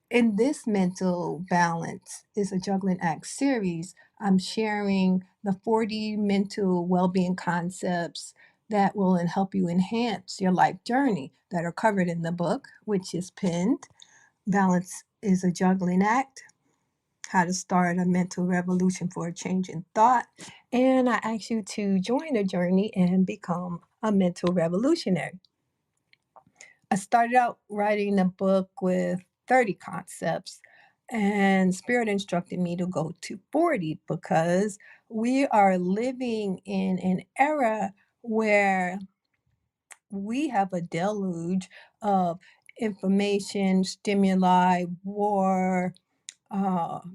In this mental balance is a juggling act series, I'm sharing the 40 mental well-being concepts that will help you enhance your life journey that are covered in the book, which is pinned. Balance is a juggling act, how to start a mental revolution for a change in thought. And I ask you to join the journey and become a mental revolutionary. I started out writing the book with 30 concepts, and Spirit instructed me to go to 40 because we are living in an era where we have a deluge of information, stimuli, war,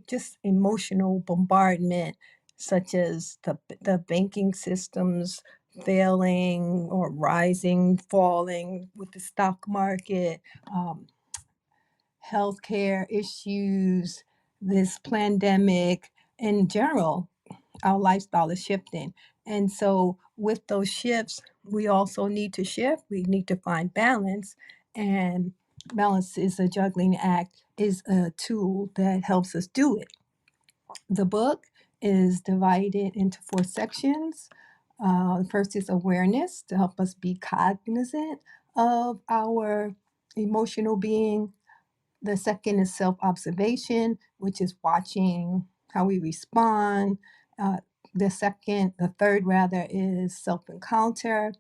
just emotional bombardment, such as the banking systems failing or rising, falling with the stock market, um, healthcare issues, this pandemic. In general, our lifestyle is shifting. And so, with those shifts, we also need to shift. We need to find balance. And balance is a juggling act, is a tool that helps us do it. The book is divided into four sections. The first is awareness to help us be cognizant of our emotional being. The second is self observation, which is watching how we respond. Uh, the third rather, is self encounter,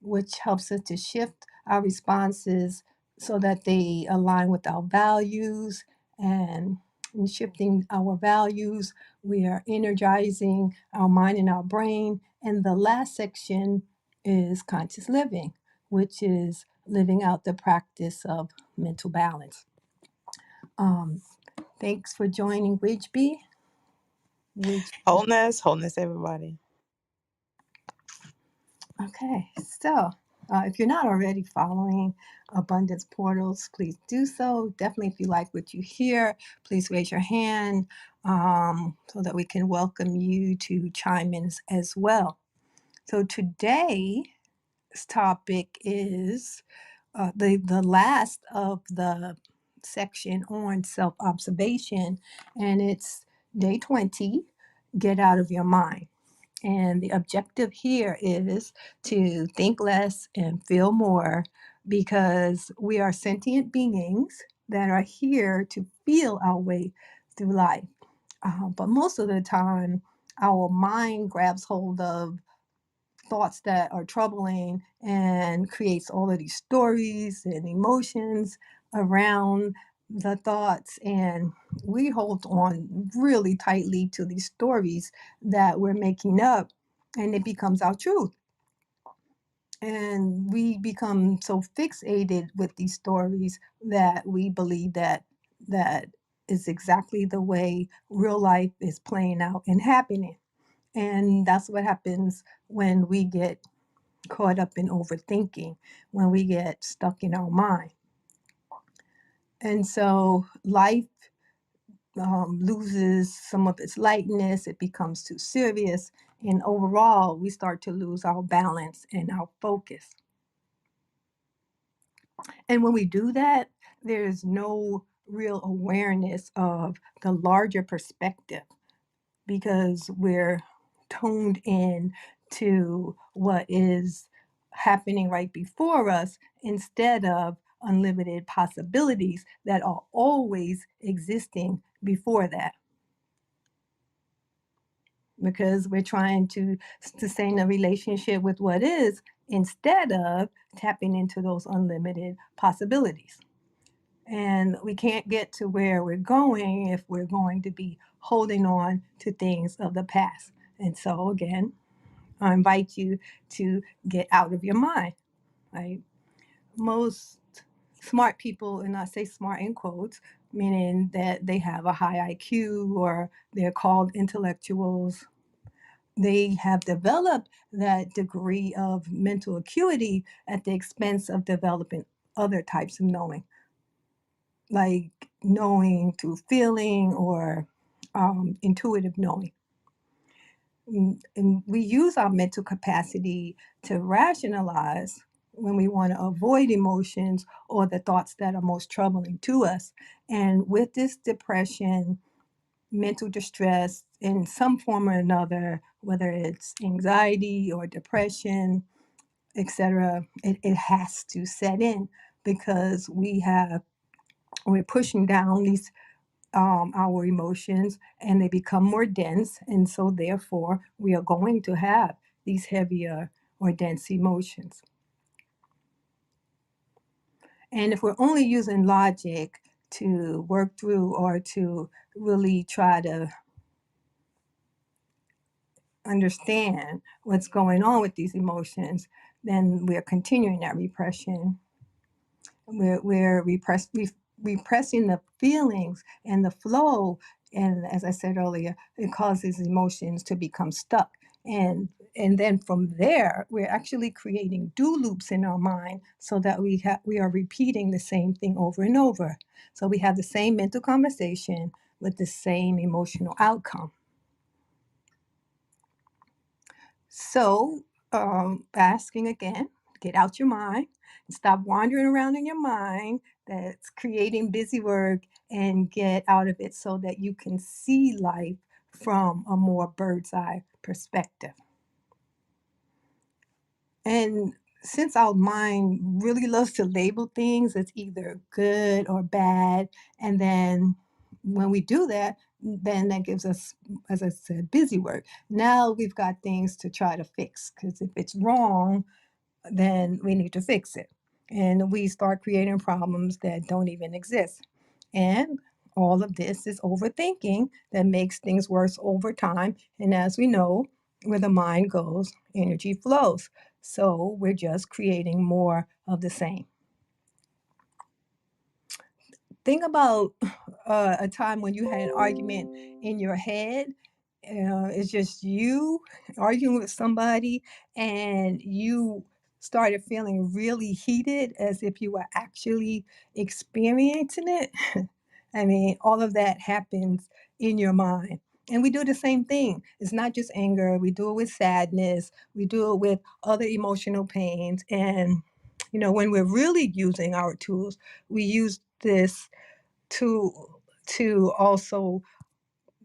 which helps us to shift our responses so that they align with our values. And in shifting our values, we are energizing our mind and our brain. And the last section is conscious living, which is living out the practice of mental balance. Um, Thanks for joining Widgeby. Widge. Wholeness, wholeness, everybody. Okay, so if you're not already following Abundance Portals, please do so. Definitely, if you like what you hear, please raise your hand so that we can welcome you to chime in as well. So today's topic is the last of the section on self observation, and it's day 20. Get out of your mind. And the objective here is to think less and feel more because we are sentient beings that are here to feel our way through life. But most of the time, our mind grabs hold of thoughts that are troubling and creates all of these stories and emotions around the thoughts. And we hold on really tightly to these stories that we're making up, and it becomes our truth. And we become so fixated with these stories that we believe that is exactly the way real life is playing out and happening. And that's what happens when we get caught up in overthinking, when we get stuck in our mind. And so life loses some of its lightness, it becomes too serious, and overall, we start to lose our balance and our focus. And when we do that, there's no real awareness of the larger perspective because we're toned in to what is happening right before us instead of unlimited possibilities that are always existing before that, because we're trying to sustain a relationship with what is instead of tapping into those unlimited possibilities. And we can't get to where we're going if we're going to be holding on to things of the past. And so, again, I invite you to get out of your mind, right? Most smart people, and I say smart in quotes, meaning that they have a high IQ or they're called intellectuals, they have developed that degree of mental acuity at the expense of developing other types of knowing, like knowing through feeling or intuitive knowing. And we use our mental capacity to rationalize when we want to avoid emotions or the thoughts that are most troubling to us. And with this depression, mental distress in some form or another, whether it's anxiety or depression, etc., it has to set in because we're pushing down these our emotions and they become more dense, and so therefore we are going to have these heavier or dense emotions. And if we're only using logic to work through or to really try to understand what's going on with these emotions, then we're continuing that repression. Repressing the feelings and the flow. And as I said earlier, it causes emotions to become stuck. And then from there, we're actually creating do loops in our mind so that we are repeating the same thing over and over. So we have the same mental conversation with the same emotional outcome. So, asking again, get out your mind and stop wandering around in your mind that's creating busy work and get out of it so that you can see life from a more bird's eye perspective. And since our mind really loves to label things as either good or bad, and then when we do that, then that gives us, as I said, busy work. Now we've got things to try to fix because if it's wrong, then we need to fix it. And we start creating problems that don't even exist. And all of this is overthinking that makes things worse over time. And as we know, where the mind goes, energy flows. So we're just creating more of the same. Think about a time when you had an argument in your head. It's just you arguing with somebody, and you started feeling really heated as if you were actually experiencing it. I mean, all of that happens in your mind. And we do the same thing. It's not just anger, we do it with sadness, we do it with other emotional pains. And, when we're really using our tools, we use this to also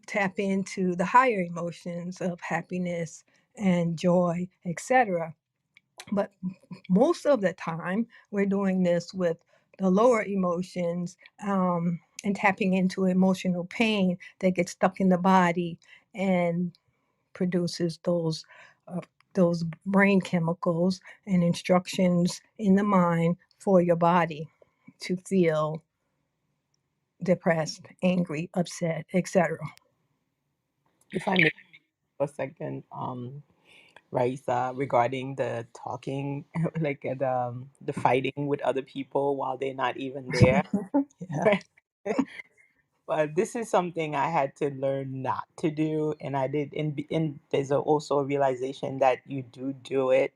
tap into the higher emotions of happiness and joy, etc. But most of the time, we're doing this with the lower emotions, and tapping into emotional pain that gets stuck in the body and produces uh, those brain chemicals and instructions in the mind for your body to feel depressed, angry, upset, etc. If I may for a second, Raisa, regarding the talking, like the fighting with other people while they're not even there. Yeah, But this is something I had to learn not to do, and I did. And there's also a realization that you do it,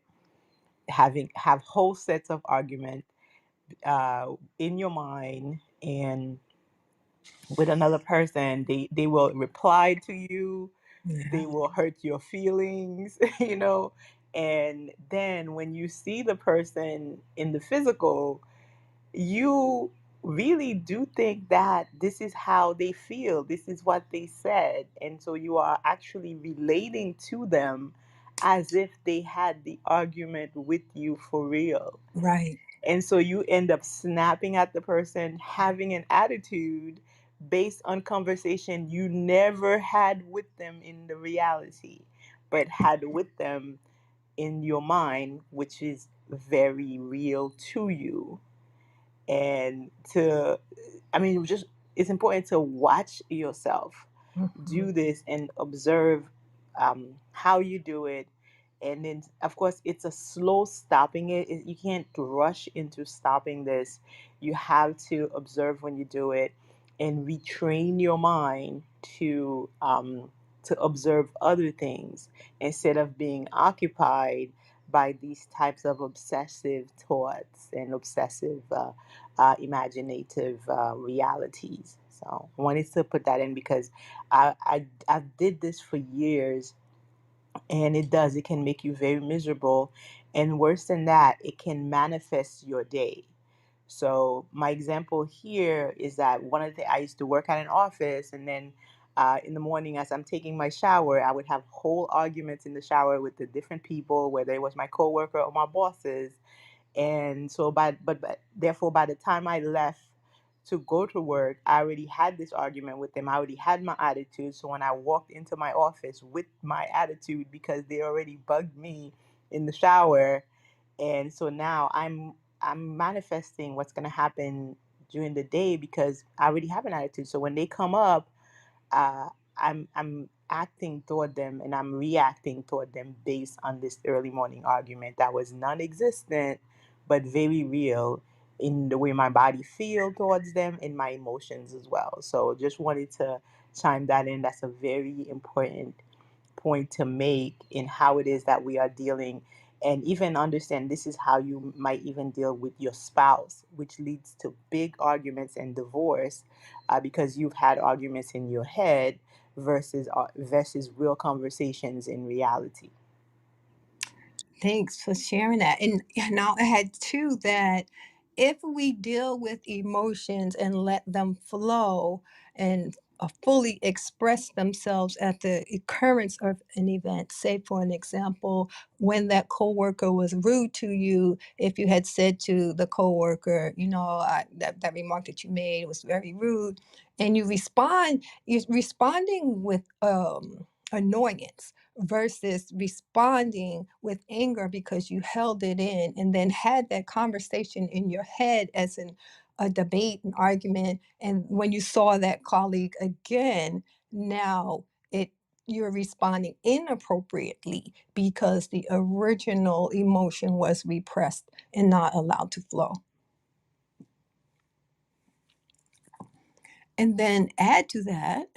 have whole sets of argument in your mind, and with another person, they will reply to you, yeah, they will hurt your feelings, and then when you see the person in the physical, you really do think that this is how they feel, this is what they said, and so you are actually relating to them as if they had the argument with you for real. right, And so you end up snapping at the person, having an attitude based on conversation you never had with them in the reality, but had with them in your mind, which is very real to you. And I mean, just it's important to watch yourself mhm, do this and observe how you do it. And then, of course, it's a slow stopping it. You can't rush into stopping this. You have to observe when you do it and retrain your mind to observe other things instead of being occupied by these types of obsessive thoughts and obsessive imaginative realities. So I wanted to put that in because I did this for years, and it can make you very miserable. And worse than that, it can manifest your day. So my example here is that one of the I used to work at an office, and then in the morning as I'm taking my shower, I would have whole arguments in the shower with the different people, whether it was my coworker or my bosses. And so but therefore by the time I left to go to work, I already had this argument with them. I already had my attitude. So when I walked into my office with my attitude, because they already bugged me in the shower, and so now I'm manifesting what's going to happen during the day because I already have an attitude. So when they come up, uh, I'm acting toward them and I'm reacting toward them based on this early morning argument that was non-existent but very real in the way my body feel towards them and my emotions as well. So just wanted to chime that in. That's a very important point to make in how it is that we are dealing, and even understand this is how you might even deal with your spouse, which leads to big arguments and divorce, because you've had arguments in your head versus real conversations in reality. Thanks for sharing that. And now I had two that if we deal with emotions and let them flow and fully express themselves at the occurrence of an event, say for an example, when that coworker was rude to you, if you had said to the coworker, that remark that you made was very rude, and you're responding with annoyance versus responding with anger because you held it in and then had that conversation in your head as a debate, an argument. And when you saw that colleague again, now it you're responding inappropriately because the original emotion was repressed and not allowed to flow. And then add to that,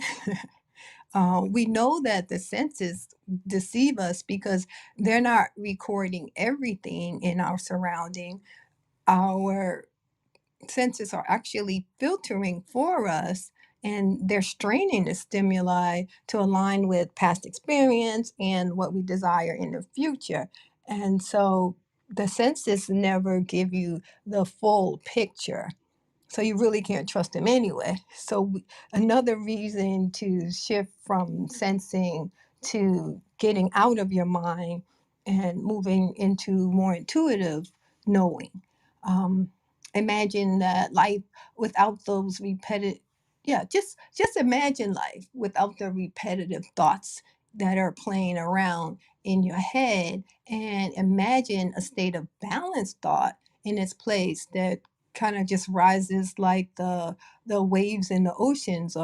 we know that the senses deceive us because they're not recording everything in our surrounding. Our senses are actually filtering for us, and they're straining the stimuli to align with past experience and what we desire in the future. And so the senses never give you the full picture. So you really can't trust them anyway. So another reason to shift from sensing to getting out of your mind and moving into more intuitive knowing. Um, Imagine that life without those repetitive, yeah, just imagine life without the repetitive thoughts that are playing around in your head, and imagine a state of balanced thought in its place that kind of just rises like the waves in the oceans,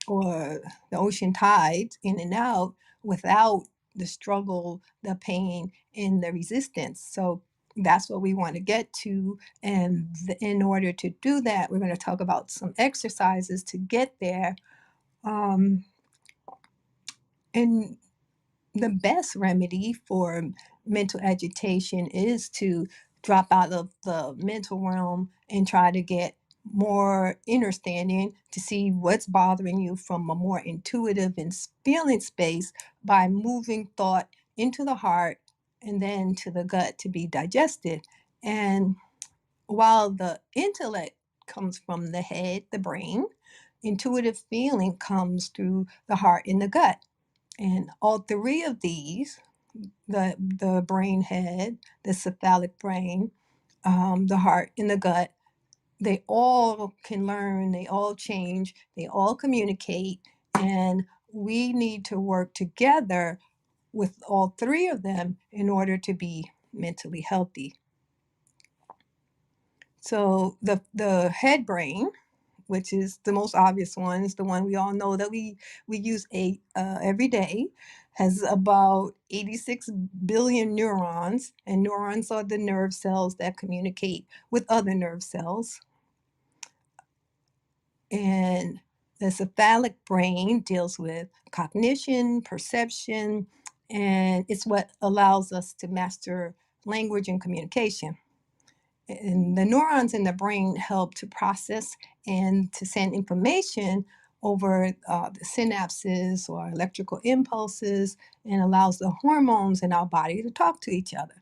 or the ocean tides in and out without the struggle, the pain, and the resistance. So that's what we want to get to. And in order to do that, we're going to talk about some exercises to get there. Um, and the best remedy for mental agitation is to drop out of the mental realm and try to get more understanding to see what's bothering you from a more intuitive and feeling space by moving thought into the heart and then to the gut to be digested. And while the intellect comes from the head, the brain, intuitive feeling comes through the heart and the gut. And all three of these, the brain head, the cephalic brain, the heart, and the gut, they all can learn, they all change, they all communicate, and we need to work together with all three of them in order to be mentally healthy. So the head brain, which is the most obvious one, is the one we all know that we use every day, has about 86 billion neurons, and neurons are the nerve cells that communicate with other nerve cells. And the cephalic brain deals with cognition, perception, and it's what allows us to master language and communication. And the neurons in the brain help to process and to send information over the synapses or electrical impulses, and allows the hormones in our body to talk to each other.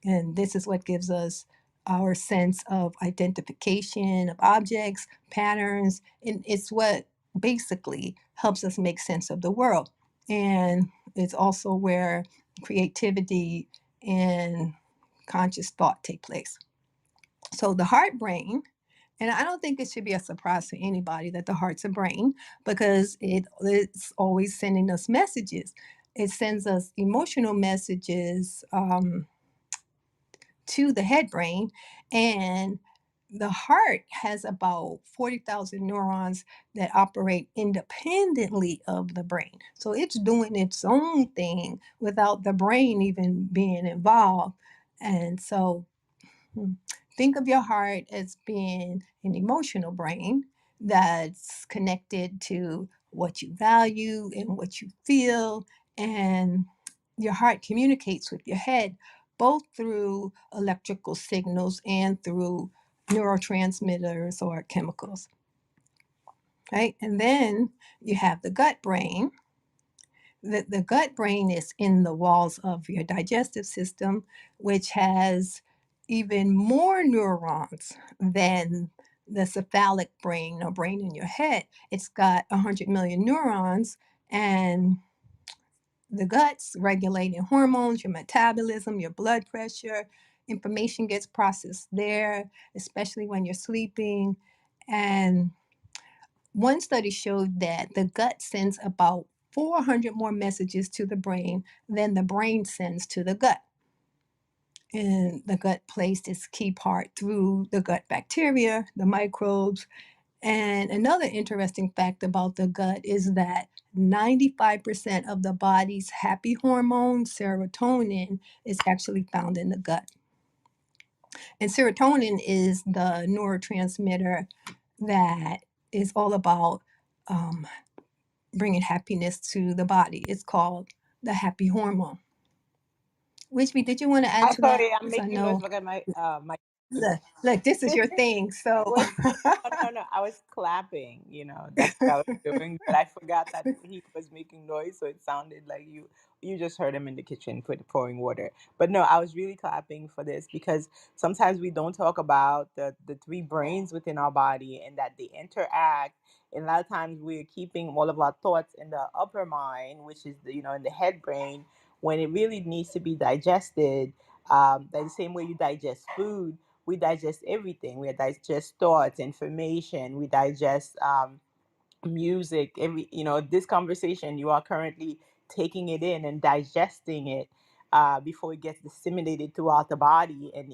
And this is what gives us our sense of identification of objects, patterns, and it's what basically helps us make sense of the world. And it's also where creativity and conscious thought take place. So the heart brain, and I don't think it should be a surprise to anybody that the heart's a brain because it's always sending us messages. It sends us emotional messages to the head brain, and the heart has about 40,000 neurons that operate independently of the brain. So it's doing its own thing without the brain even being involved. And so think of your heart as being an emotional brain that's connected to what you value and what you feel. And your heart communicates with your head both through electrical signals and through neurotransmitters or chemicals, right? And then you have the gut brain. The gut brain is in the walls of your digestive system, which has even more neurons than the cephalic brain or brain in your head. It's got 100 million neurons, and the gut's regulating hormones, your metabolism, your blood pressure. Information gets processed there, especially when you're sleeping. And one study showed that the gut sends about 400 more messages to the brain than the brain sends to the gut. And the gut plays this key part through the gut bacteria, the microbes. And another interesting fact about the gut is that 95% of the body's happy hormone, serotonin, is actually found in the gut. And serotonin is the neurotransmitter that is all about um, bringing happiness to the body. It's called the happy hormone. Wishby, did you want to add I to that? sorry, I'm Because I making noise know, because my look, this is your thing. So, was no, I was clapping, that's what I was doing, but I forgot that he was making noise, so it sounded like you just heard him in the kitchen pouring water. But no, I was really clapping for this because sometimes we don't talk about the three brains within our body and that they interact. And a lot of times we're keeping all of our thoughts in the upper mind, which is in the head brain, when it really needs to be digested. The same way you digest food, we digest everything. We digest thoughts, information. We digest music. This conversation, you are currently taking it in and digesting it before it gets disseminated throughout the body and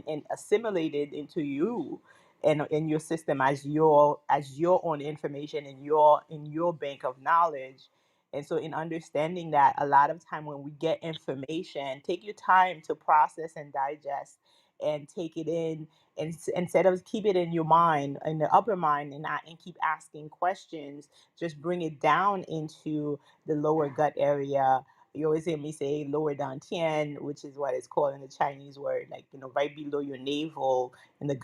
and assimilated into you and in your system as your own information in your bank of knowledge. And so in understanding that, a lot of time when we get information, take your time to process and digest and take it in, and instead of keep it in your mind, in the upper mind, and keep asking questions, just bring it down into the lower gut area. You always hear me say lower dantian, which is what it's called in the Chinese word, like right below your navel in the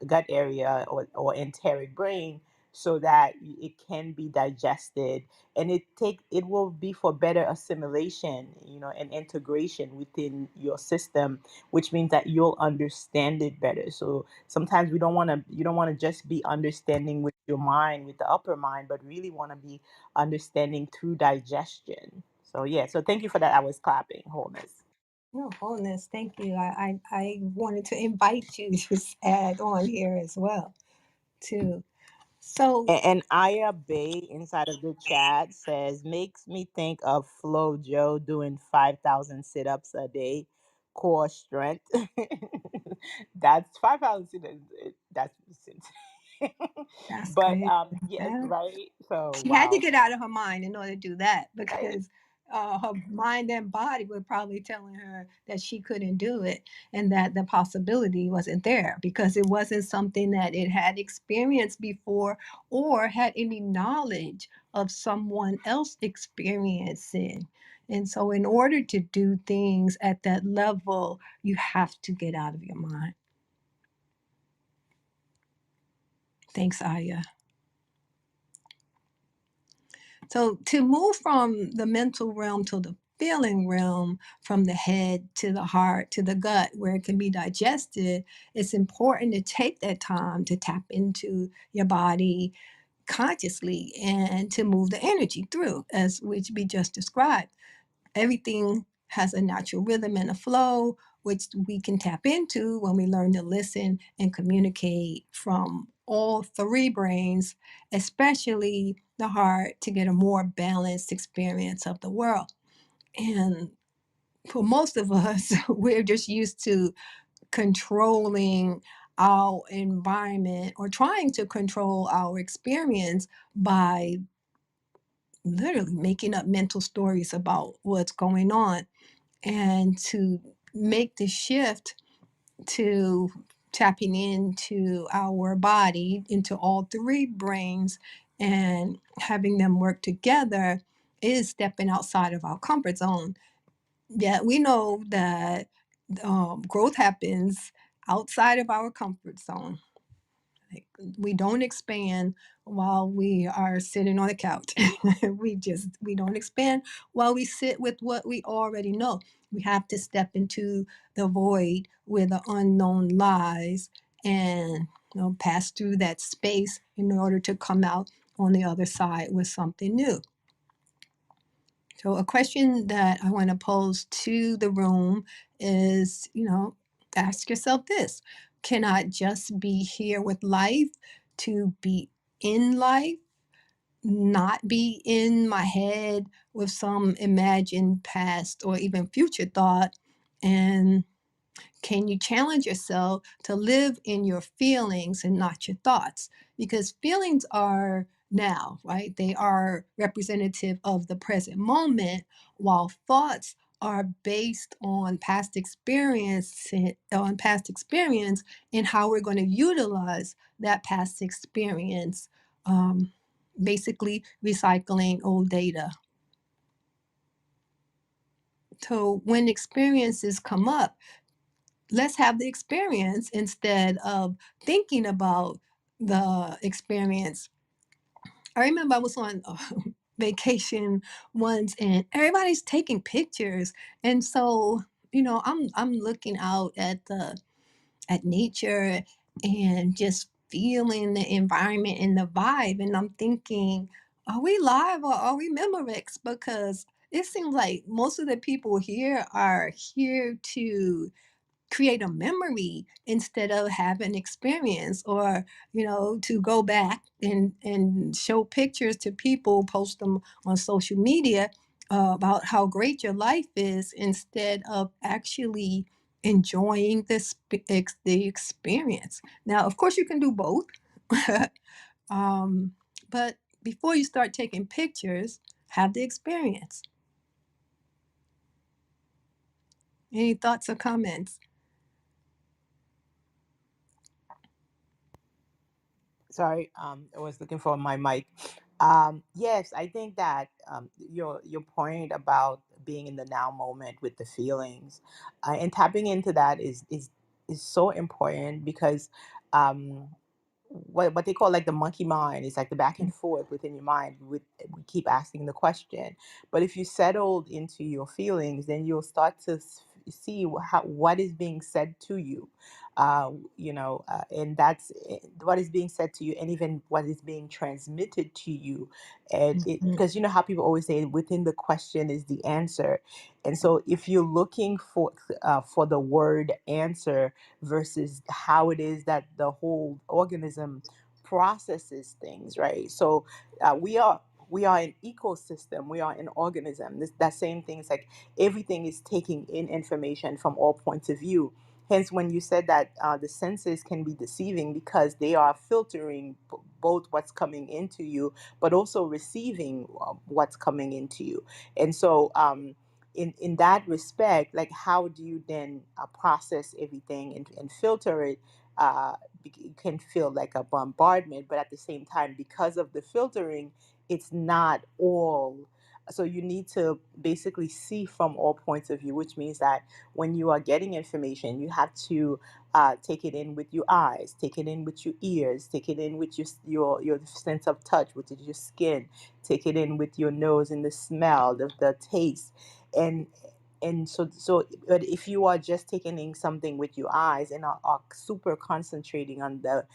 gut area, or enteric brain, so that it can be digested, and it will be for better assimilation, and integration within your system, which means that you'll understand it better. So sometimes we don't want to you don't want to just be understanding with your mind, with the upper mind, but really want to be understanding through digestion. So yeah, so thank you for that. I was clapping, wholeness. no, wholeness, thank you. I wanted to invite you to add on here as well, too. So, And Aya Bay inside of the chat says, makes me think of Flo Joe doing 5,000 sit-ups a day, core strength. That's 5,000 sit-ups. That's that's but crazy. yes, Yeah. right. So She had to wow. get out of her mind in order to do that Right. because her mind and body were probably telling her that she couldn't do it and that the possibility wasn't there because it wasn't something that it had experienced before or had any knowledge of someone else experiencing. And so, in order to do things at that level, you have to get out of your mind. Thanks, Aya. So, to move from the mental realm to the feeling realm from the head to the heart to the gut where it can be digested, it's important to take that time to tap into your body consciously and to move the energy through, as which we just described. Everything has a natural rhythm and a flow, which we can tap into when we learn to listen and communicate from all three brains, especially the heart, to get a more balanced experience of the world. And for most of us, we're just used to controlling our environment or trying to control our experience by literally making up mental stories about what's going on. And to make the shift to tapping into our body, into all three brains, and having them work together is stepping outside of our comfort zone. Yet we know that growth happens outside of our comfort zone. Like, we don't expand while we are sitting on the couch. We don't expand while we sit with what we already know. We have to step into the void where the unknown lies and, pass through that space in order to come out on the other side with something new. So, a question that I want to pose to the room is, ask yourself this: can I just be here with life to be in life, not be in my head with some imagined past or even future thought? And can you challenge yourself to live in your feelings and not your thoughts? Because feelings are now, right? They are representative of the present moment, while thoughts are based on past experience and how we're going to utilize that past experience. Um, Basically, recycling old data. So when experiences come up, let's have the experience instead of thinking about the experience. I remember I was on vacation once and everybody's taking pictures. And so, I'm looking out at nature and just feeling the environment and the vibe. And I'm thinking, are we live or are we Memorex? Because it seems like most of the people here are here to create a memory instead of have an experience, or to go back and show pictures to people, post them on social media, about how great your life is instead of actually enjoying the experience. Now, of course, you can do both. um, but before you start taking pictures, have the experience. Any thoughts or comments? Sorry, I was looking for my mic. Yes, I think that your point about being in the now moment with the feelings, and tapping into that is so important because um, what they call like the monkey mind is like the back and forth within your mind. We keep asking the question, but if you settled into your feelings, then you'll start to see what is being said to you, and that's what is being said to you, and even what is being transmitted to you. And it, Mhm. because you know how people always say within the question is the answer, and so if you're looking for the word answer versus how it is that the whole organism processes things, right? So we are an ecosystem, we are an organism. That same thing is like everything is taking in information from all points of view. Hence, when you said that the senses can be deceiving because they are filtering both what's coming into you, but also receiving what's coming into you. And so, in that respect, like how do you then process everything and filter it? It can feel like a bombardment, but at the same time, because of the filtering, it's not all. So you need to basically see from all points of view, which means that when you are getting information, you have to take it in with your eyes, take it in with your ears, take it in with your sense of touch, which is your skin, take it in with your nose and the smell, the taste, and but if you are just taking in something with your eyes and are super concentrating on the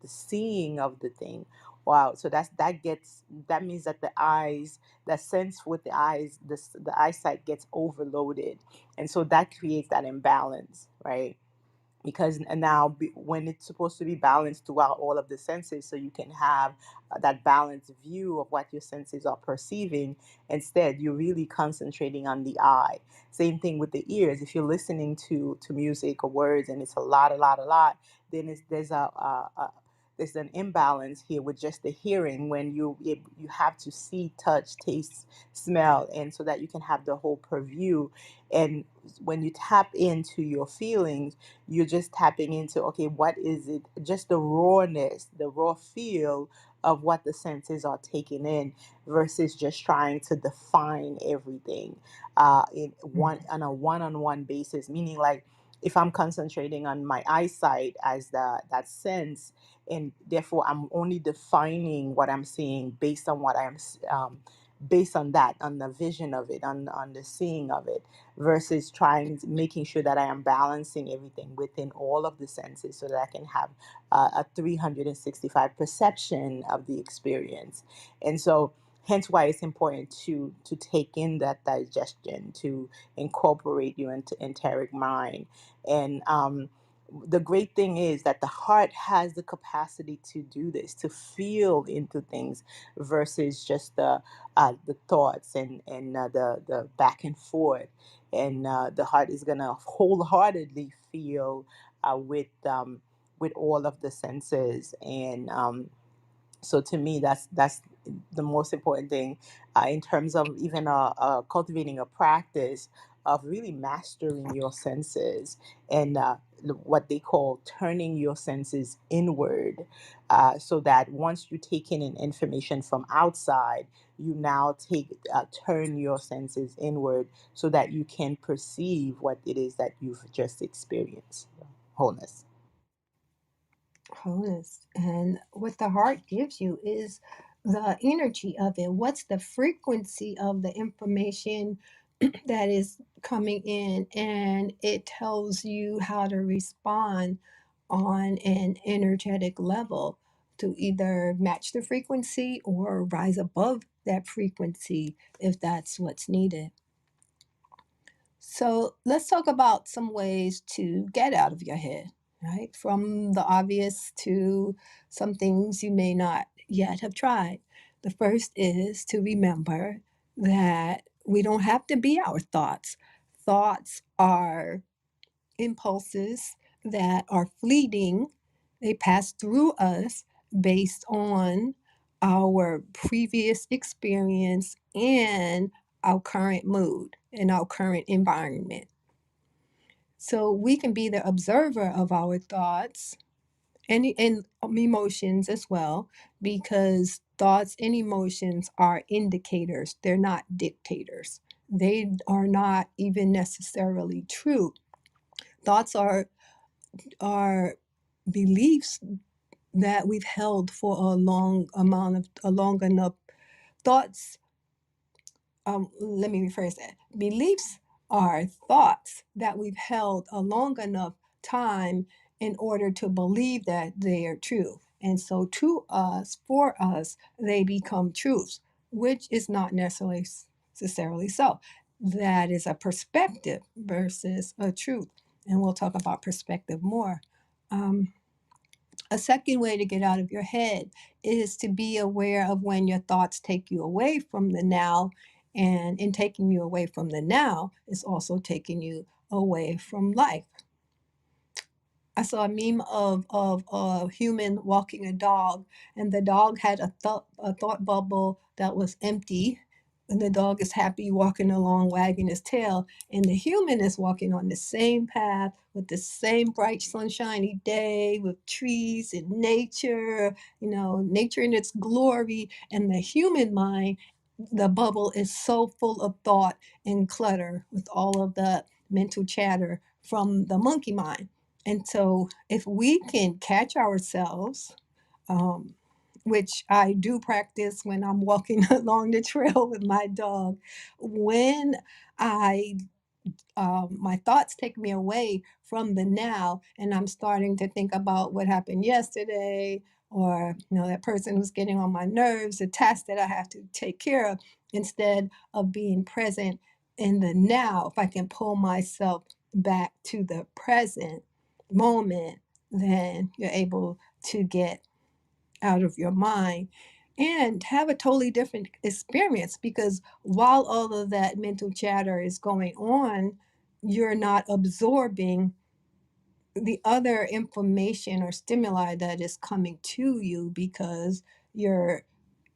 seeing of the thing, wow, so that means that the eyes, that sense with the eyes, the eyesight gets overloaded, and so that creates that imbalance, right? Because now when it's supposed to be balanced throughout all of the senses, so you can have that balanced view of what your senses are perceiving, instead you're really concentrating on the eye. Same thing with the ears. If you're listening to music or words and it's a lot, then there's an imbalance here with just the hearing, when you have to see, touch, taste, smell, and so that you can have the whole purview. And when you tap into your feelings, you're just tapping into, okay, what is it, just the rawness, the raw feel of what the senses are taking in, versus just trying to define everything in one Mhm. on a one-on-one basis, meaning like if I'm concentrating on my eyesight as that sense, and therefore I'm only defining what I'm seeing based on what based on that, on the vision of it, on the seeing of it, versus making sure that I am balancing everything within all of the senses, so that I can have a 365 perception of the experience. And so hence why it's important to take in that digestion, to incorporate your enteric mind. And the great thing is that the heart has the capacity to do this, to feel into things, versus just the thoughts and the back and forth. And the heart is gonna wholeheartedly feel with all of the senses. And so to me, that's the most important thing in terms of even cultivating a practice of really mastering your senses, and what they call turning your senses inward, so that once you take in an information from outside, you now turn your senses inward, so that you can perceive what it is that you've just experienced. Wholeness. Wholeness. And what the heart gives you is the energy of it. What's the frequency of the information that is coming in? And it tells you how to respond on an energetic level to either match the frequency or rise above that frequency if that's what's needed. So let's talk about some ways to get out of your head, right? From the obvious to some things you may not yet have tried. The first is to remember that we don't have to be our thoughts. Thoughts are impulses that are fleeting, they pass through us based on our previous experience and our current mood and our current environment. So we can be the observer of our thoughts and emotions as well, because thoughts and emotions are indicators, they're not dictators. They are not even necessarily true. Thoughts are beliefs that we've held for a long enough. Thoughts, let me rephrase that. Beliefs are thoughts that we've held a long enough time in order to believe that they are true. And so to us, for us, they become truths, which is not necessarily so. That is a perspective versus a truth. And we'll talk about perspective more. Um, a second way to get out of your head is to be aware of when your thoughts take you away from the now. And in taking you away from the now, is also taking you away from life. I saw a meme of a human walking a dog, and the dog had a thought bubble that was empty, and the dog is happy walking along, wagging his tail, and the human is walking on the same path with the same bright, sunshiny day, with trees and nature, nature in its glory, and the human mind. the bubble is so full of thought and clutter with all of the mental chatter from the monkey mind. And so, if we can catch ourselves, um, which I do practice when I'm walking along the trail with my dog, when I my thoughts take me away from the now, and I'm starting to think about what happened yesterday, or that person who's getting on my nerves, a task that I have to take care of, instead of being present in the now. If I can pull myself back to the present moment, then you're able to get out of your mind and have a totally different experience, because while all of that mental chatter is going on, you're not absorbing the other information or stimuli that is coming to you, because you're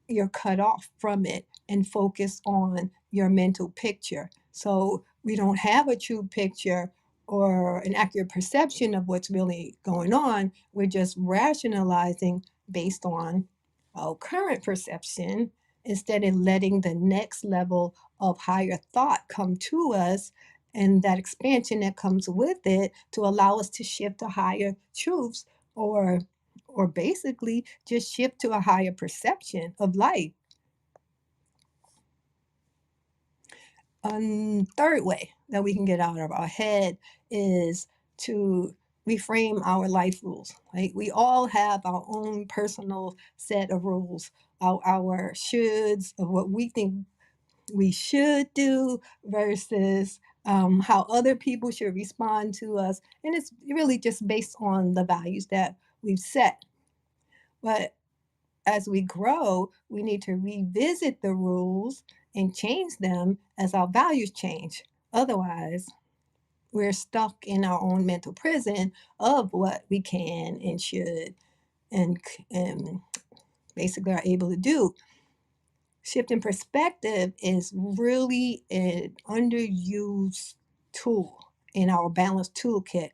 you're cut off from it and focus on your mental picture. So we don't have a true picture or an accurate perception of what's really going on. We're just rationalizing based on our current perception, instead of letting the next level of higher thought come to us, and that expansion that comes with it, to allow us to shift to higher truths, or basically just shift to a higher perception of life. A third way that we can get out of our head is to reframe our life rules. Like, we all have our own personal set of rules, our shoulds of what we think we should do versus how other people should respond to us. And it's really just based on the values that we've set. But as we grow, we need to revisit the rules and change them as our values change. Otherwise, we're stuck in our own mental prison of what we can and should and basically are able to do. Shifting perspective is really an underused tool in our balance toolkit.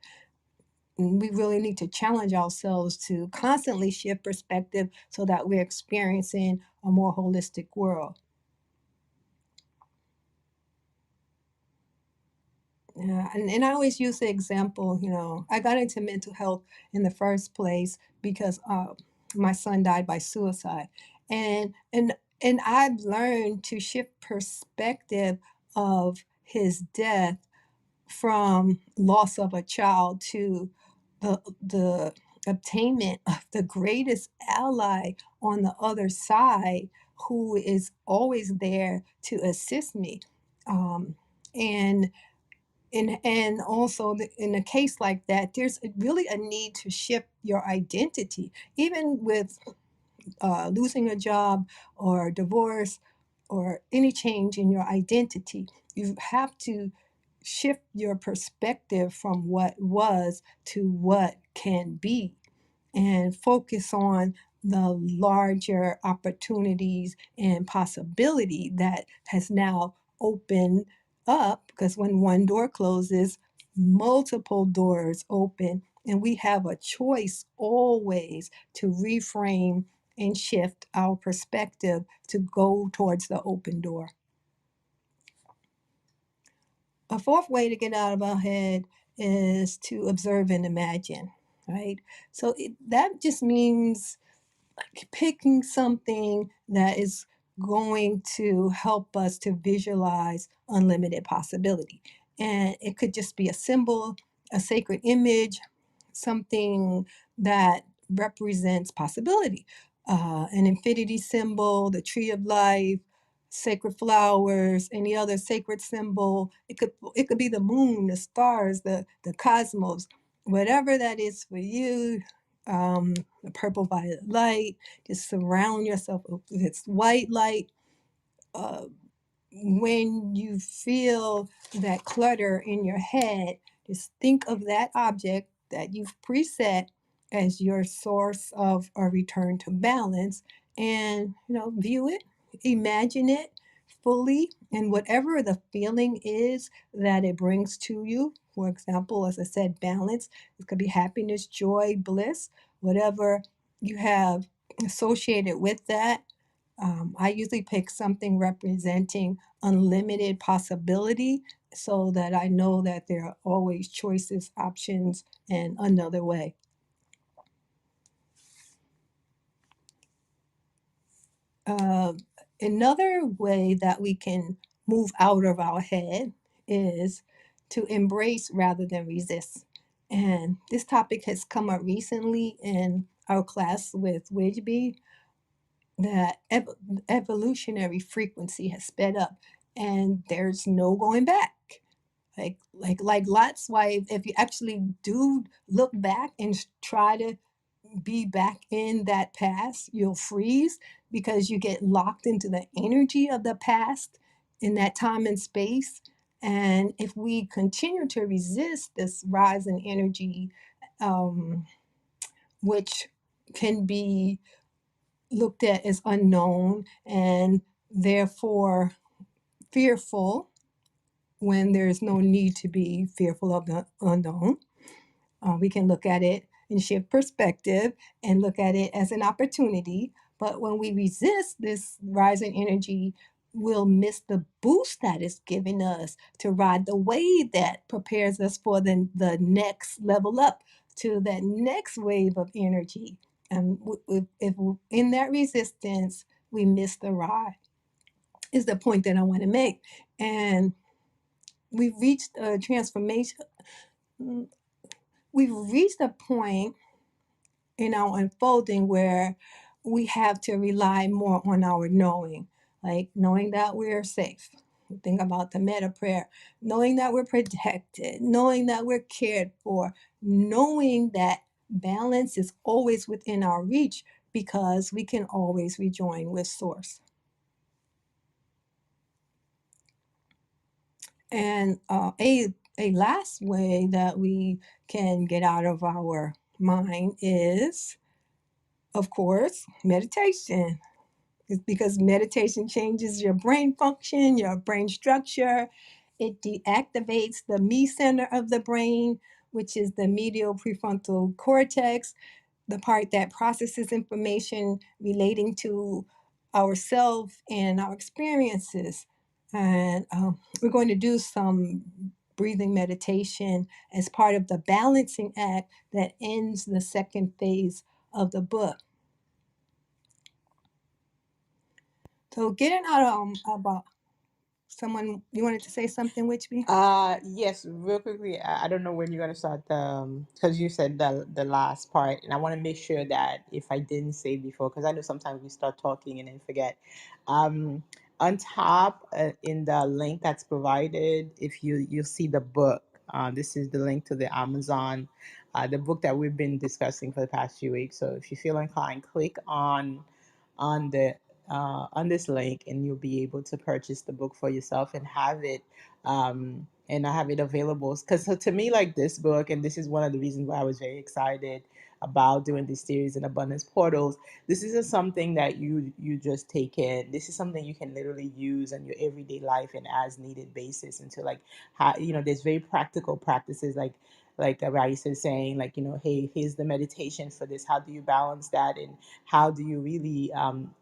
We really need to challenge ourselves to constantly shift perspective so that we're experiencing a more holistic world. Yeah, and I always use the example, I got into mental health in the first place because my son died by suicide. And I've learned to shift perspective of his death from loss of a child to the obtainment of the greatest ally on the other side, who is always there to assist me. Um, and and also in a case like that, there's really a need to shift your identity, even with losing a job or divorce or any change in your identity. You have to shift your perspective from what was to what can be, and focus on the larger opportunities and possibility that has now opened up, because when one door closes, multiple doors open, and we have a choice always to reframe and shift our perspective to go towards the open door. A fourth way to get out of our head is to observe and imagine, right? So that just means picking something that is going to help us to visualize unlimited possibility. And it could just be a symbol, a sacred image, something that represents possibility. An infinity symbol, the tree of life, sacred flowers, any other sacred symbol. It could be the moon, the stars, the cosmos, whatever that is for you. The purple violet light. Just surround yourself with its white light. Uh, when you feel that clutter in your head, just think of that object that you've preset as your source of a return to balance, and view it, imagine it fully, and whatever the feeling is that it brings to you. For example, as I said, balance, it could be happiness, joy, bliss, whatever you have associated with that. I usually pick something representing unlimited possibility so that I know that there are always choices, options, and another way. Uh, Another way that we can move out of our head is to embrace rather than resist. And this topic has come up recently in our class with Widgeby, that evolutionary frequency has sped up and there's no going back. Like Lot's wife, if you actually do look back and try to be back in that past, you'll freeze because you get locked into the energy of the past in that time and space. And if we continue to resist this rise in energy, um, which can be looked at as unknown and therefore fearful when there's no need to be fearful of the unknown. We can look at it and shift perspective and look at it as an opportunity. But when we resist this rising energy, we'll miss the boost that is giving us to ride the wave that prepares us for the next level up to that next wave of energy. And if in that resistance, we miss the ride, is the point that I want to make. And we've reached a transformation. We've reached a point in our unfolding where we have to rely more on our knowing, like knowing that we're safe. Think about the meta prayer, knowing that we're protected, knowing that we're cared for, knowing that balance is always within our reach because we can always rejoin with source. And a last way that we can get out of our mind is, of course, meditation. It's because meditation changes your brain function, your brain structure. It deactivates the me center of the brain, which is the medial prefrontal cortex, the part that processes information relating to ourself and our experiences. And we're going to do some breathing meditation as part of the balancing act that ends the second phase of the book. So getting out about someone, you wanted to say something, Witchby? Yes, real quickly. I don't know when you're gonna start the because you said the last part, and I want to make sure that if I didn't say before, because I know sometimes we start talking and then forget. Um, on top in the link that's provided, if you'll see the book. This is the link to the Amazon, the book that we've been discussing for the past few weeks. So if you feel inclined, click on the on this link, and you'll be able to purchase the book for yourself and have it and I have it available. Because so to me, like this book, and this is one of the reasons why I was very excited about doing this series in Abundance Portals. This isn't something that you just take in. This is something you can literally use in your everyday life and as needed basis. Into like how there's very practical practices like Raisa is saying, like, hey, here's the meditation for this. How do you balance that? And how do you really,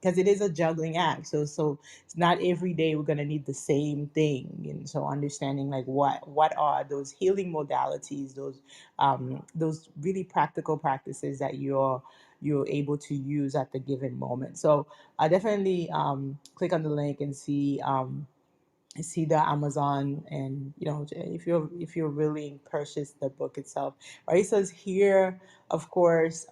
because it is a juggling act. So it's not every day we're going to need the same thing. And so understanding like what are those healing modalities, those really practical practices that you're able to use at the given moment. So definitely click on the link and see the Amazon, and if you're really purchase the book itself. Right, it says here, of course,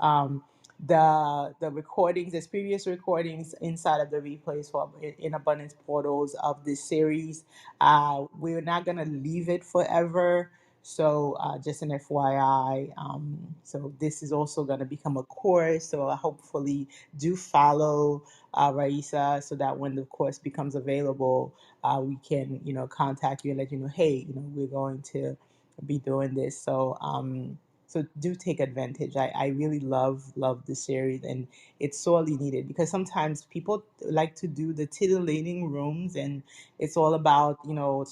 the recordings, there's previous recordings inside of the replays for in Abundance Portals of this series. We're not gonna leave it forever. So just an FYI. So this is also gonna become a course. So hopefully do follow Raisa so that when the course becomes available, we can contact you and let you know, hey, we're going to be doing this. So do take advantage. I really love this series, and it's sorely needed because sometimes people like to do the titillating rooms, and it's all about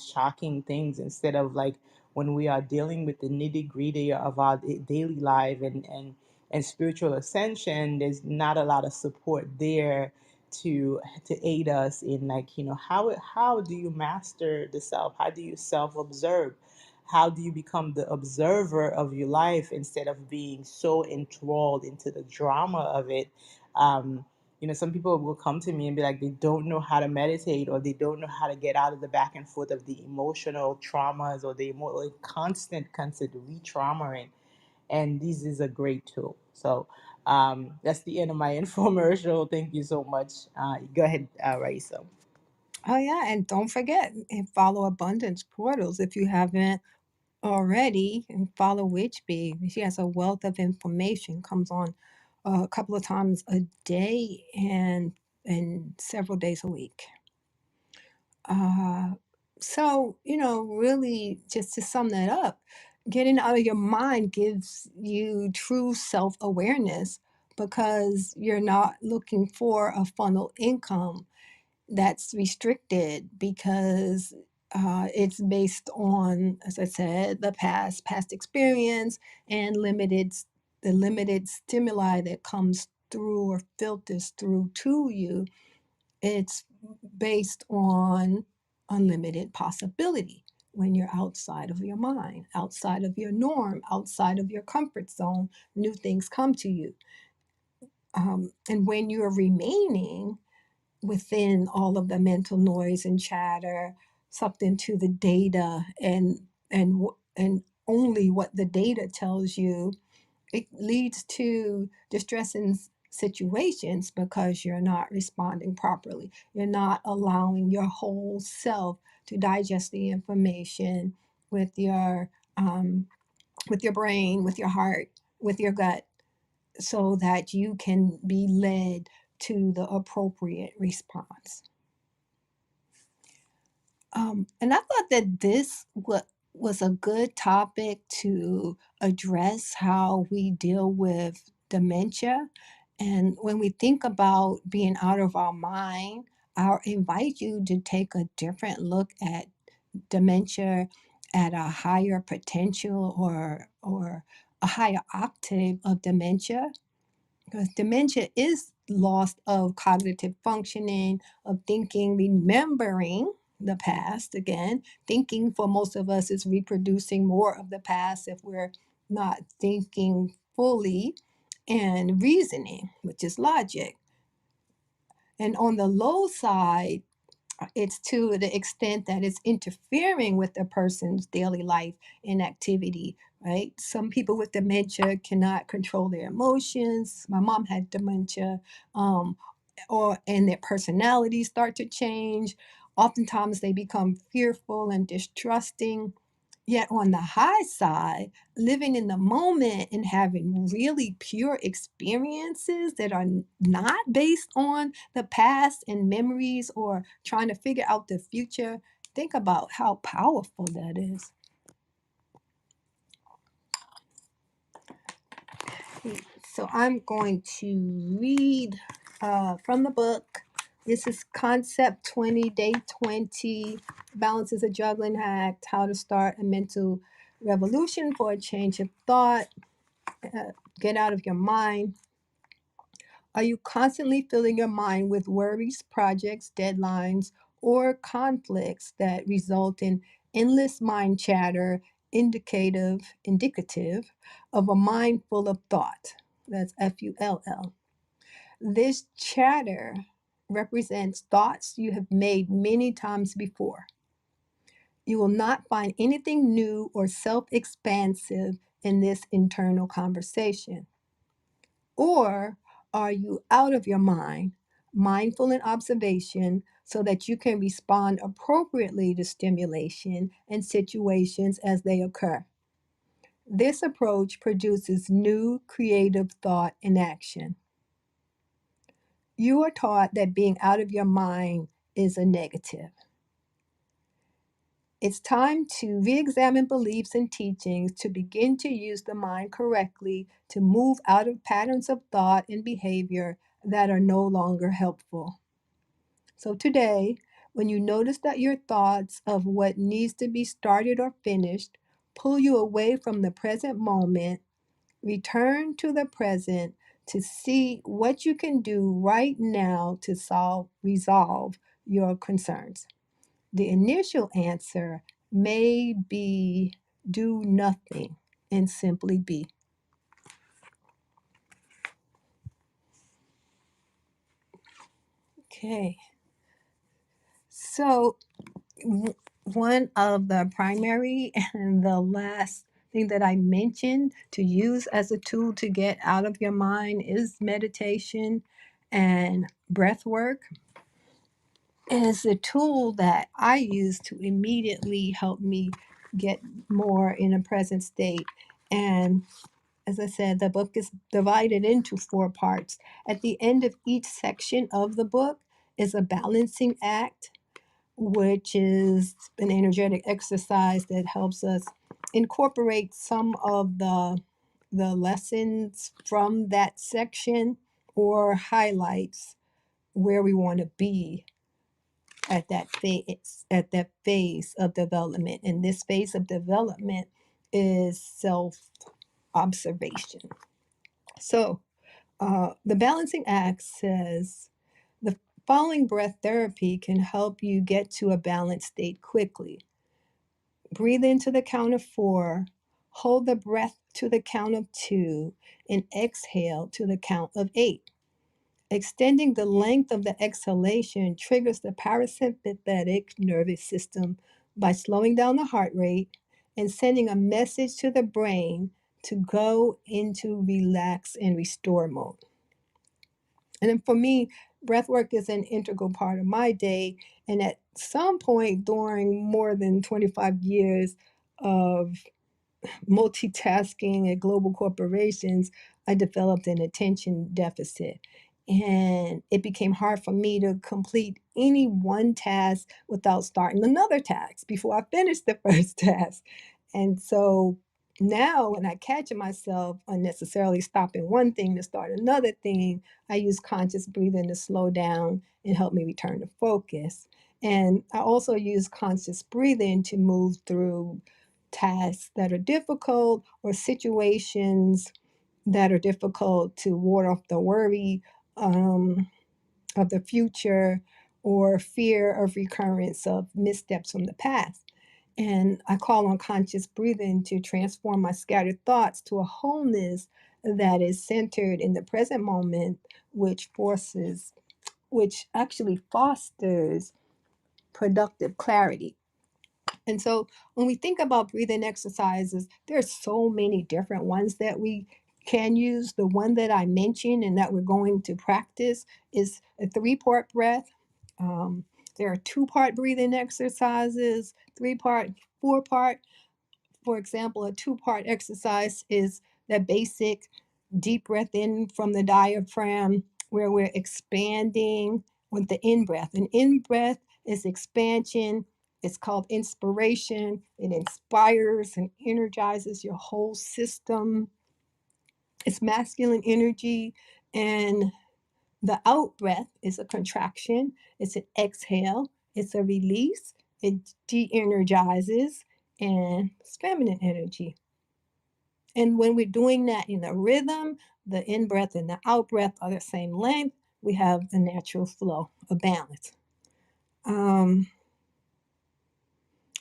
shocking things instead of like when we are dealing with the nitty gritty of our daily life and spiritual ascension. There's not a lot of support there to aid us in, like, how do you master the self? How do you self observe? How do you become the observer of your life instead of being so enthralled into the drama of it? um, some people will come to me and be like, they don't know how to meditate, or they don't know how to get out of the back and forth of the emotional traumas, or the like, constant re-traumaing. And this is a great tool. So that's the end of my infomercial. Thank you so much. Go ahead, Raisa. Oh, yeah, and don't forget and follow Abundance Portals if you haven't already, and follow Witchby. She has a wealth of information, comes on a couple of times a day and several days a week. Uh, so, really, just to sum that up, getting out of your mind gives you true self awareness because you're not looking for a funnel income that's restricted because it's based on, as I said, the past experience and the limited stimuli that comes through or filters through to you. It's based on unlimited possibility when you're outside of your mind, outside of your norm, outside of your comfort zone. New things come to you. And when you're remaining within all of the mental noise and chatter, sucked into the data and only what the data tells you, it leads to distressing situations because you're not responding properly. You're not allowing your whole self to digest the information with um, your brain, with your heart, with your gut, so that you can be led to the appropriate response. And I thought that was a good topic to address how we deal with dementia. And when we think about being out of our mind, I'll invite you to take a different look at dementia at a higher potential or a higher octave of dementia, because dementia is loss of cognitive functioning, of thinking, remembering the past. Again, thinking for most of us is reproducing more of the past if we're not thinking fully, and reasoning, which is logic. And on the low side, it's to the extent that it's interfering with the person's daily life and activity, right? Some people with dementia cannot control their emotions. My mom had dementia, um, and their personalities start to change. Oftentimes they become fearful and distrusting. Yet on the high side, living in the moment and having really pure experiences that are not based on the past and memories or trying to figure out the future. Think about how powerful that is. So I'm going to read from the book. This is Concept 20, Day 20. Balance is a juggling act. How to start a mental revolution for a change of thought. Get out of your mind. Are you constantly filling your mind with worries, projects, deadlines, or conflicts that result in endless mind chatter, indicative of a mind full of thought? That's FULL. This chatter represents thoughts you have made many times before. You will not find anything new or self expansive in this internal conversation. Or are you out of your mind, mindful in observation, so that you can respond appropriately to stimulation and situations as they occur? This approach produces new creative thought and action. You are taught that being out of your mind is a negative. It's time to re examine beliefs and teachings to begin to use the mind correctly to move out of patterns of thought and behavior that are no longer helpful. So, today, when you notice that your thoughts of what needs to be started or finished pull you away from the present moment, return to the present to see what you can do right now to resolve your concerns. The initial answer may be do nothing and simply be. Okay. So, one of the primary and the last thing that I mentioned to use as a tool to get out of your mind is meditation and breath work. And it's a tool that I use to immediately help me get more in a present state. And as I said, the book is divided into 4 parts. At the end of each section of the book is a balancing act, which is an energetic exercise that helps us incorporate some of the lessons from that section or highlights where we want to be at that phase of development. And this phase of development is self observation. So the balancing act says the following breath therapy can help you get to a balanced state quickly. Breathe into the count of 4, hold the breath to the count of 2, and exhale to the count of 8. Extending the length of the exhalation triggers the parasympathetic nervous system by slowing down the heart rate and sending a message to the brain to go into relax and restore mode. And then for me, breath work is an integral part of my day. And at some point during more than 25 years of multitasking at global corporations, I developed an attention deficit. And it became hard for me to complete any one task without starting another task before I finished the first task. And so now, when I catch myself unnecessarily stopping one thing to start another thing, I use conscious breathing to slow down and help me return to focus. And I also use conscious breathing to move through tasks that are difficult or situations that are difficult to ward off the worry um, of the future or fear of recurrence of missteps from the past. And I call on conscious breathing to transform my scattered thoughts to a wholeness that is centered in the present moment, which actually fosters productive clarity. And so when we think about breathing exercises, there are so many different ones that we can use. The one that I mentioned and that we're going to practice is a 3-part breath. Um, there are 2-part breathing exercises, 3-part, 4-part. For example, a 2-part exercise is that basic deep breath in from the diaphragm where we're expanding with the in breath. An in breath is expansion. It's called inspiration. It inspires and energizes your whole system. It's masculine energy. And the out breath is a contraction. It's an exhale. It's a release. It de energizes and it's feminine energy. And when we're doing that in a rhythm, the in breath and the out breath are the same length, we have a natural flow, a balance. Um,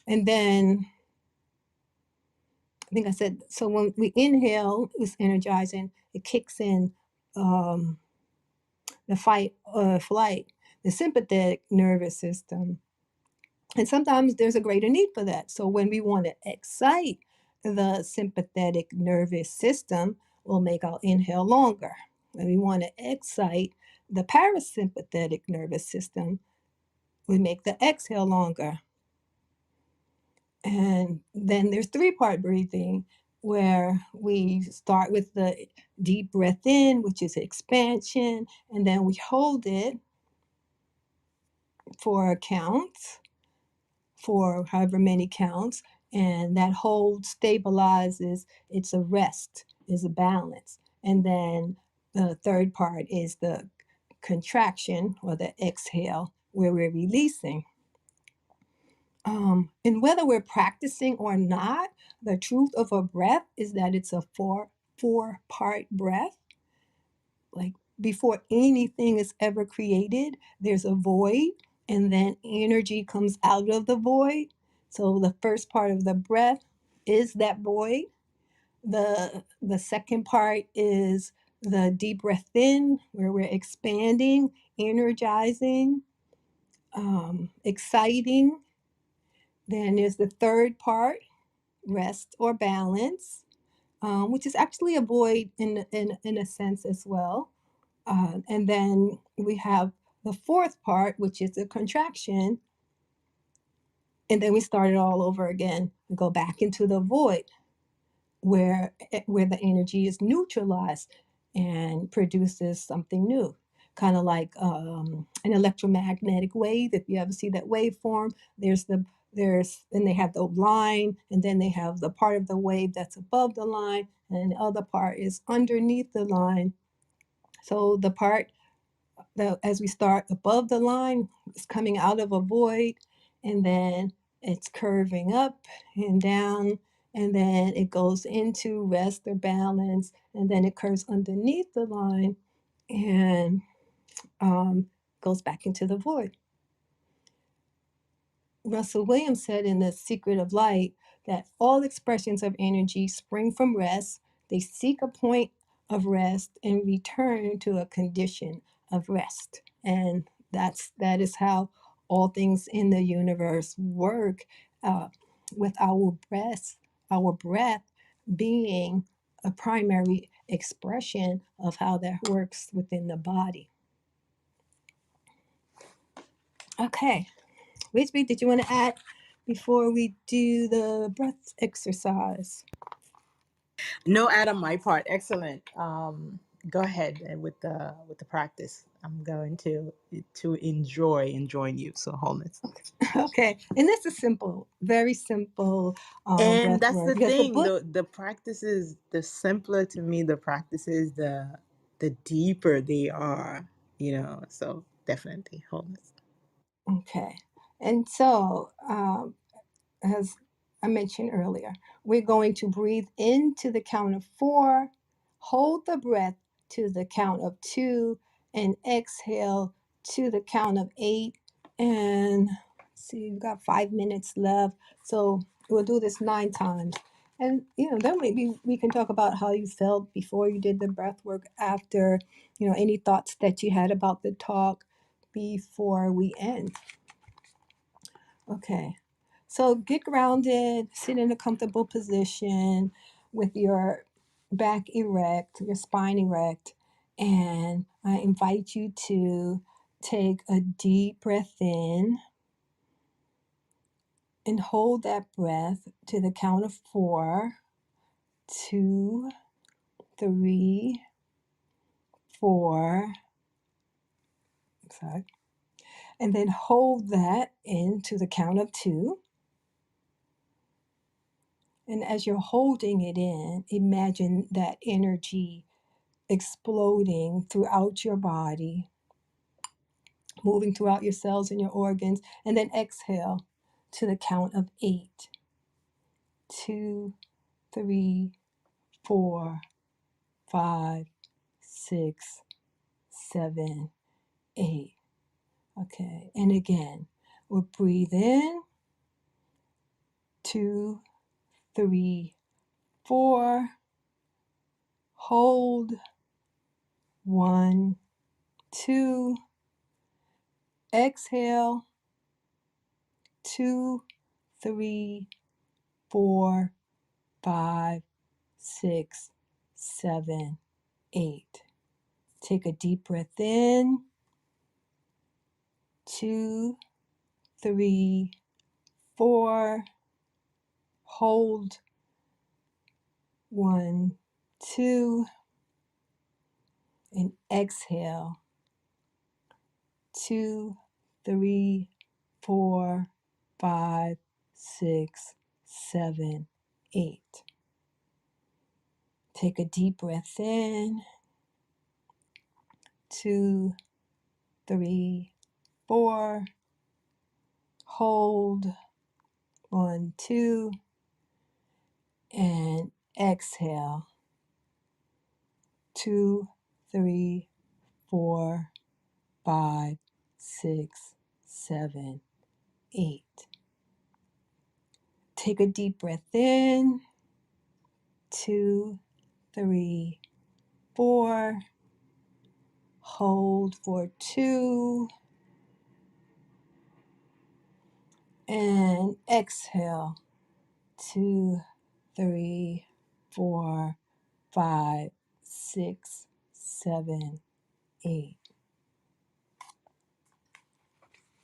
and then I think I said, so when we inhale, it's energizing, it kicks in um, the fight or flight, the sympathetic nervous system. And sometimes there's a greater need for that. So when we want to excite the sympathetic nervous system, we'll make our inhale longer. When we want to excite the parasympathetic nervous system, we make the exhale longer. And then there's 3-part breathing where we start with the deep breath in, which is expansion, and then we hold it for a count for however many counts, and that hold stabilizes. It's a rest, is a balance. And then the 3rd part is the contraction or the exhale where we're releasing. And whether we're practicing or not, the truth of a breath is that it's a four part breath. like before anything is ever created, there's a void, and then energy comes out of the void. So the first part of the breath is that void. The second part is the deep breath in, where we're expanding, energizing, exciting. Then there's the third part, rest or balance, which is actually a void in a sense as well. And then we have the fourth part, which is the contraction. And then we start it all over again. We go back into the void where the energy is neutralized and produces something new. Kind of like an electromagnetic wave. If you ever see that waveform, then they have the line, and then they have the part of the wave that's above the line, and the other part is underneath the line. So the part as we start above the line, it's coming out of a void, and then it's curving up and down, and then it goes into rest or balance, and then it curves underneath the line and goes back into the void. Russell Williams said in The Secret of Light that all expressions of energy spring from rest. They seek a point of rest and return to a condition of rest. And that is how all things in the universe work, uh, with our breath being a primary expression of how that works within the body. Okay. Whitby, did you want to add before we do the breath exercise? No, add on my part. Excellent. Go ahead with the practice. I'm going to enjoy join you. So wholeness. Okay, and that's a simple, very simple And breath that's work the because the thing. book. The practices, the simpler to me the practices, the deeper they are. So definitely wholeness. Okay, and so as I mentioned earlier, we're going to breathe into the count of 4, hold the breath to the count of 2, and exhale to the count of 8. And let's see, we've got 5 minutes left, so we'll do this 9 times. And then maybe we can talk about how you felt before you did the breath work, after, any thoughts that you had about the talk before we end. Okay. So get grounded, sit in a comfortable position with your back erect, your spine erect, and I invite you to take a deep breath in and hold that breath to the count of 4, 2, 3, 4. Sorry. And then hold that in to the count of 2. And as you're holding it in, imagine that energy exploding throughout your body, moving throughout your cells and your organs, and then exhale to the count of 8. 2, 3, 4, 5, 6, 7, 8. Okay, and again, we'll breathe in. 2, 3, 4. Hold. 1, 2. Exhale. 2, 3, 4, 5, 6, 7, 8. Take a deep breath in. 2, 3, 4. Hold. 1, 2. And exhale. 2, 3, 4, 5, 6, 7, 8. Take a deep breath in. 2, 3, 4. Hold. 1, 2. And exhale. 2, three, four, five, six, seven, eight. Take a deep breath in. Two, three, four. Hold for two. And exhale. Two, three, four, five, six, seven, eight.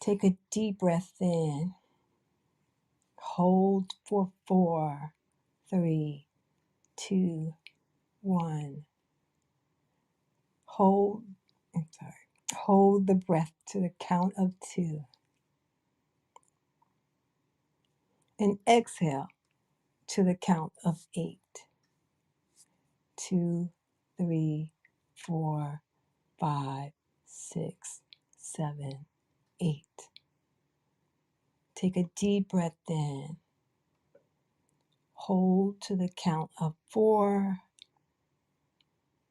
Take a deep breath in. Hold for four, three, two, one. Hold, I'm sorry. Hold the breath to the count of two. And exhale to the count of eight. Two, three, four, five, six, seven, eight. Take a deep breath in. Hold to the count of four,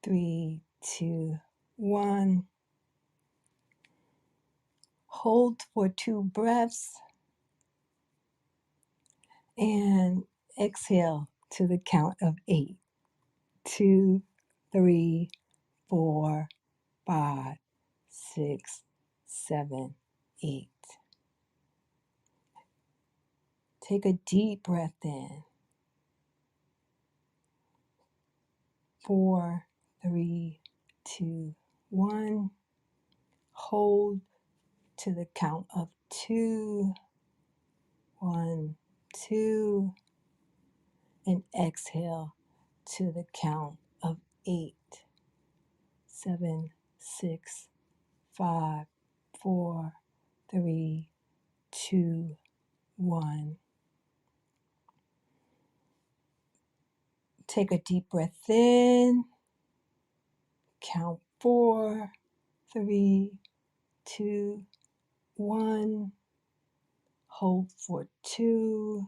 three, two, one. Hold for two breaths and exhale to the count of eight. Two, three, four, five, six, seven, eight. Take a deep breath in. Four, three, two, one. Hold to the count of two. One, two. And exhale to the count of eight. Seven, six, five, four, three, two, one. Take a deep breath in. Count four, three, two, one. Hold for two.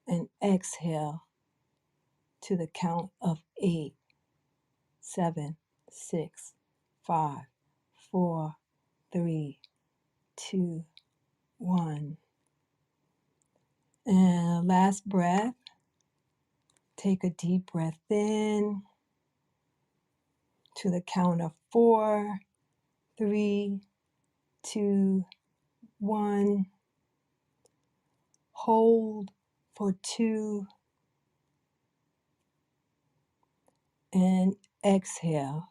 And exhale to the count of eight. Seven, six, five, four, three, two, one. And last breath. Take a deep breath in to the count of four, three, two, one. Hold for two and exhale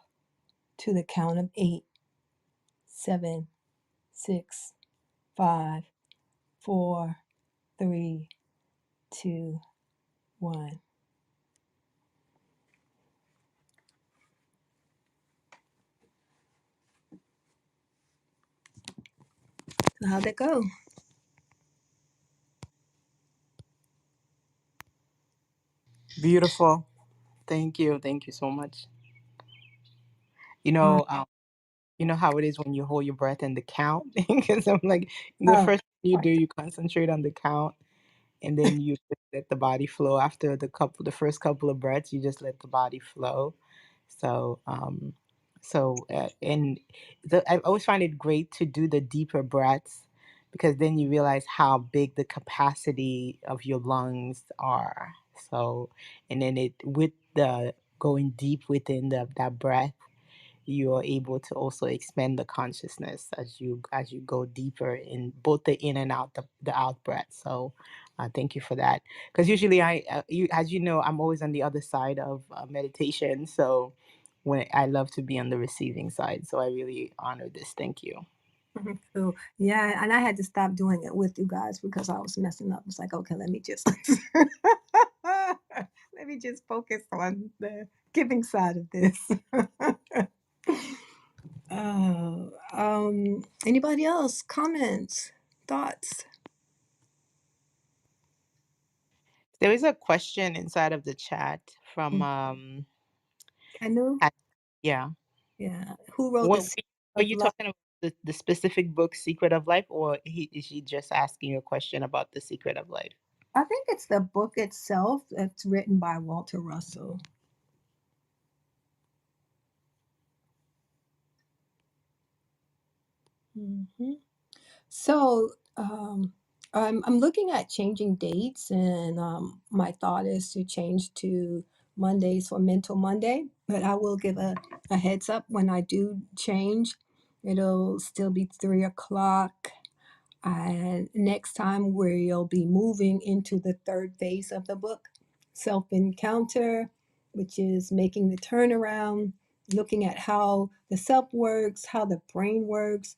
to the count of eight. Seven, six, five, four, three, two, one. So how'd that go? Beautiful. Thank you. Thank you so much. You Uh, know, um, you know how it is when you hold your breath and the count? Because I'm like, the oh, first thing you do, you concentrate on the count, and then you just let the body flow. After the first couple of breaths, you just let the body flow. So, and I always find it great to do the deeper breaths, because then you realize how big the capacity of your lungs are. So, and then it with the going deep within that breath, you are able to also expand the consciousness as you go deeper in both the in and out the out breath. So thank you for that, because usually as you know, I'm always on the other side of meditation. So when I love to be on the receiving side, so I really honor this. Thank you. so yeah, and I had to stop doing it with you guys because I was messing up. It's like, okay, let me just let me just focus on the giving side of this. Anybody else? Comments, thoughts? There is a question inside of the chat from Mm, Canoe? Kat- yeah. Yeah. Who wrote What this? are Of you Love? talking about, the specific book Secret of Life, or is she just asking you a question about the Secret of Life? I think it's the book itself that's written by Walter Russell. Mhm. So, I'm looking at changing dates, and my thought is to change to Mondays for Mental Monday. But I will give a heads up when I do change. It'll still be 3 o'clock. And next time, we'll be moving into the third phase of the book, self encounter, which is making the turnaround, looking at how the self works, how the brain works,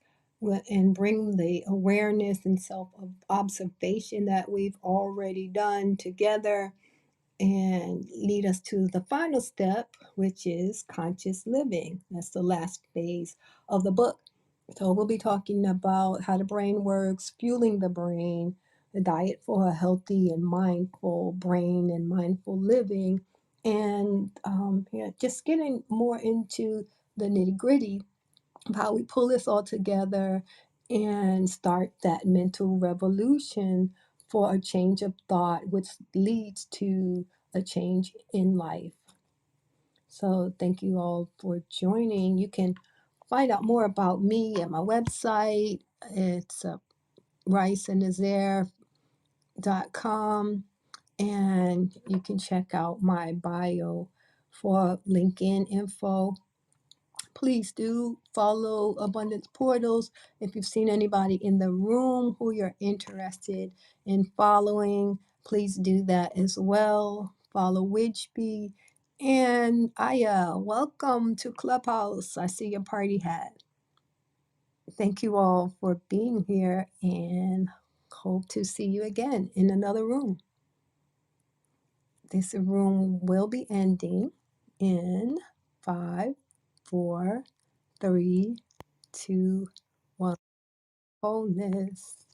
and bring the awareness and self observation that we've already done together and lead us to the final step, which is conscious living. That's the last phase of the book. So, we'll be talking about how the brain works, fueling the brain, the diet for a healthy and mindful brain and mindful living, and yeah, just getting more into the nitty gritty of how we pull this all together and start that mental revolution for a change of thought, which leads to a change in life. So, thank you all for joining. You can find out more about me at my website. It's riceandnazaire.com, and you can check out my bio for LinkedIn info. Please do follow Abundance Portals. If you've seen anybody in the room who you're interested in following, please do that as well. Follow Widgeby. And Aya, welcome to Clubhouse. I see your party hat. Thank you all for being here and hope to see you again in another room. This room will be ending in 5, 4, 3, 2, 1. Wholeness.